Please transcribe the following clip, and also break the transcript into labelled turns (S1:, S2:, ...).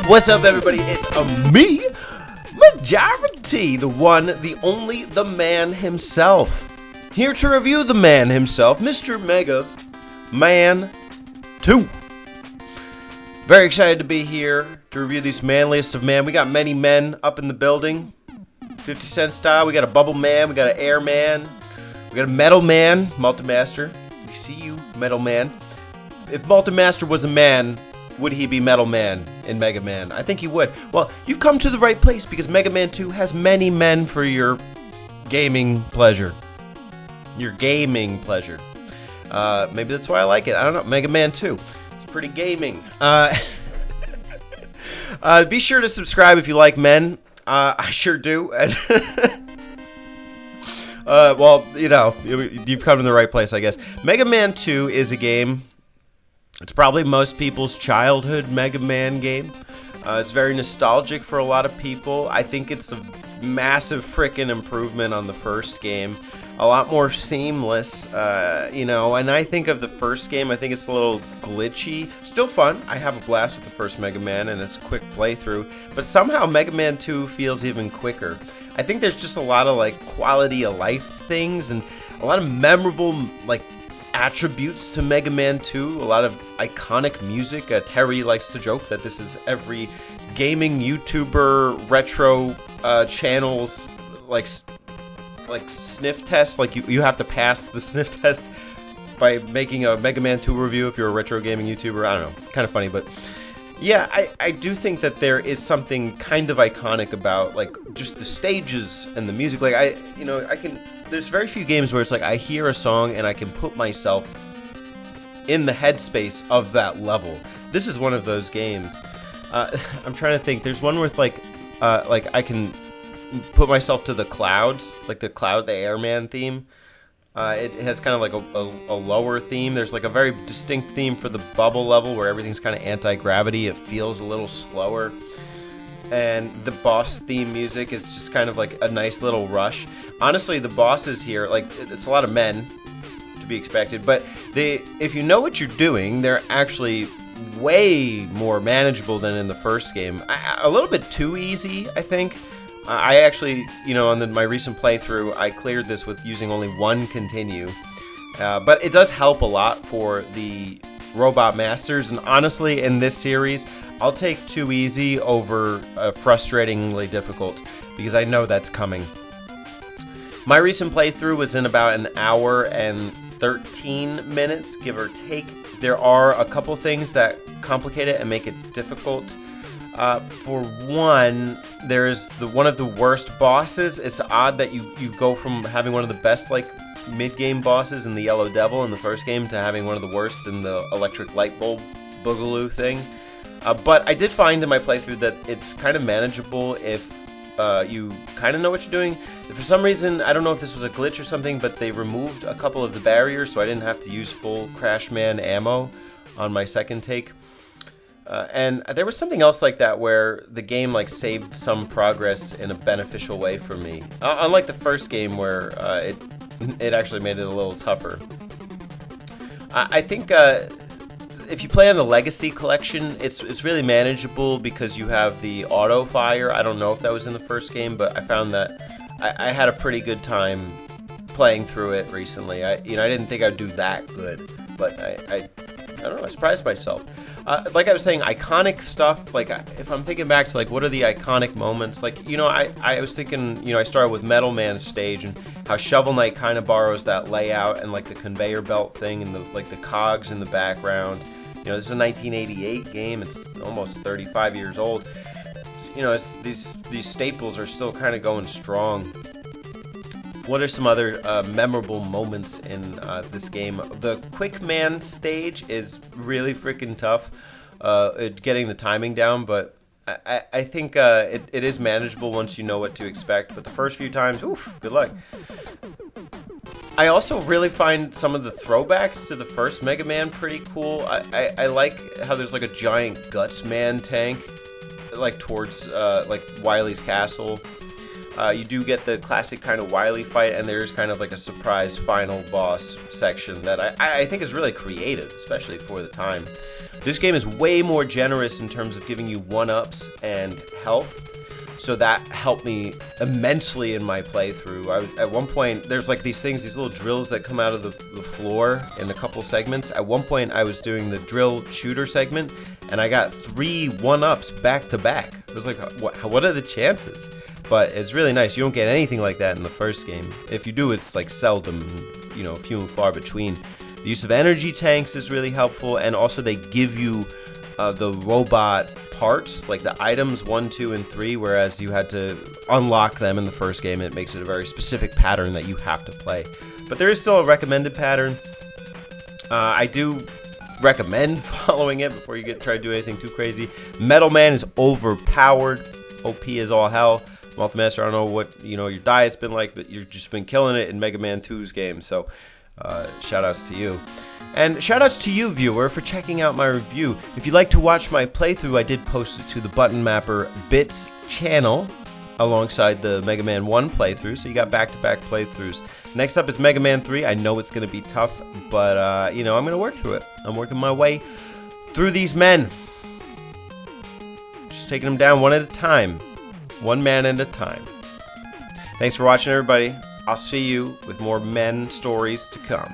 S1: What's up, everybody? It's me, Majora, the one, the only, the man himself. Here to review the man himself, Mr. Mega Man 2. Very excited to be here to review these manliest of man. We got many men up in the building, 50 Cent style. We got a Bubble Man, we got an Air Man, we got a Metal Man, Multimaster. We see you, Metal Man. If Multimaster was a man, would he be Metal Man in Mega Man? I think he would. Well, you've come to the right place because Mega Man 2 has many men for your gaming pleasure. Your gaming pleasure. Maybe that's why I like it. I don't know. Mega Man 2. It's pretty gaming. Be sure to subscribe if you like men. I sure do. Well, you know, you've come to the right place, I guess. Mega Man 2 is a game. It's probably most people's childhood Mega Man game. It's very nostalgic for a lot of people. I think it's a massive frickin' improvement on the first game. A lot more seamless, you know, and I think of the first game, I think it's a little glitchy. Still fun. I have a blast with the first Mega Man, and it's a quick playthrough. But somehow Mega Man 2 feels even quicker. I think there's just a lot of, like, quality of life things and a lot of memorable, like, attributes to Mega Man 2, a lot of iconic music. Terry likes to joke that this is every gaming YouTuber retro channel's like sniff test. Like you have to pass the sniff test by making a Mega Man 2 review if you're a retro gaming YouTuber. I don't know, kind of funny, but yeah, I do think that there is something kind of iconic about like just the stages and the music. Like there's very few games where it's like I hear a song and I can put myself in the headspace of that level. This is one of those games. I'm trying to think. There's one with like I can put myself to the clouds, like the Airman theme. It has kind of like a lower theme. There's like a very distinct theme for the bubble level where everything's kind of anti-gravity. It feels a little slower. And the boss theme music is just kind of like a nice little rush. Honestly, the bosses here, like, it's a lot of men to be expected, but if you know what you're doing, they're actually way more manageable than in the first game. A little bit too easy, I think. I actually, on my recent playthrough, I cleared this with using only one continue. But it does help a lot for the Robot Masters, and honestly, in this series, I'll take too easy over frustratingly difficult, because I know that's coming. My recent playthrough was in about an hour and 13 minutes, give or take. There are a couple things that complicate it and make it difficult. For one, there's one of the worst bosses. It's odd that you go from having one of the best like mid-game bosses in the Yellow Devil in the first game to having one of the worst in the Electric Light Bulb Boogaloo thing. But I did find in my playthrough that it's kind of manageable if you kind of know what you're doing. For some reason, I don't know if this was a glitch or something, but they removed a couple of the barriers, so I didn't have to use full Crash Man ammo on my second take. And there was something else like that where the game like saved some progress in a beneficial way for me. Unlike the first game where it actually made it a little tougher. I think if you play on the Legacy Collection, it's really manageable because you have the auto fire. I don't know if that was in the first game, but I found that I had a pretty good time playing through it recently. I didn't think I'd do that good, but I don't know. I surprised myself. Like I was saying, iconic stuff, like if I'm thinking back to like what are the iconic moments, like, I was thinking, I started with Metal Man stage and how Shovel Knight kind of borrows that layout and like the conveyor belt thing and the cogs in the background. This is a 1988 game, it's almost 35 years old. These staples are still kind of going strong. What are some other memorable moments in this game? The Quick Man stage is really freaking tough, getting the timing down, but I think it is manageable once you know what to expect, but the first few times, oof, good luck. I also really find some of the throwbacks to the first Mega Man pretty cool. I like how there's like a giant Guts Man tank, like towards like Wily's castle. You do get the classic kind of Wily fight, and there's kind of like a surprise final boss section that I think is really creative, especially for the time. This game is way more generous in terms of giving you 1-ups and health, so that helped me immensely in my playthrough. At one point, there's like these things, these little drills that come out of the floor in a couple segments. At one point, I was doing the drill shooter segment, and I got 3 1-ups back to back. I was like, what are the chances? But it's really nice. You don't get anything like that in the first game. If you do, it's like seldom, few and far between. The use of energy tanks is really helpful, and also they give you the robot parts, like the items 1, 2, and 3, whereas you had to unlock them in the first game. It makes it a very specific pattern that you have to play. But there is still a recommended pattern. I do recommend following it before you try to do anything too crazy. Metal Man is overpowered. OP is all hell. Multimaster, I don't know what your diet's been like, but you've just been killing it in Mega Man 2's game. So shoutouts to you. And shoutouts to you, viewer, for checking out my review. If you'd like to watch my playthrough, I did post it to the Button Mapper Bits channel alongside the Mega Man 1 playthrough, so you got back-to-back playthroughs. Next up is Mega Man 3. I know it's going to be tough, but, I'm going to work through it. I'm working my way through these men. Just taking them down one at a time. One man at a time. Thanks for watching, everybody. I'll see you with more men stories to come.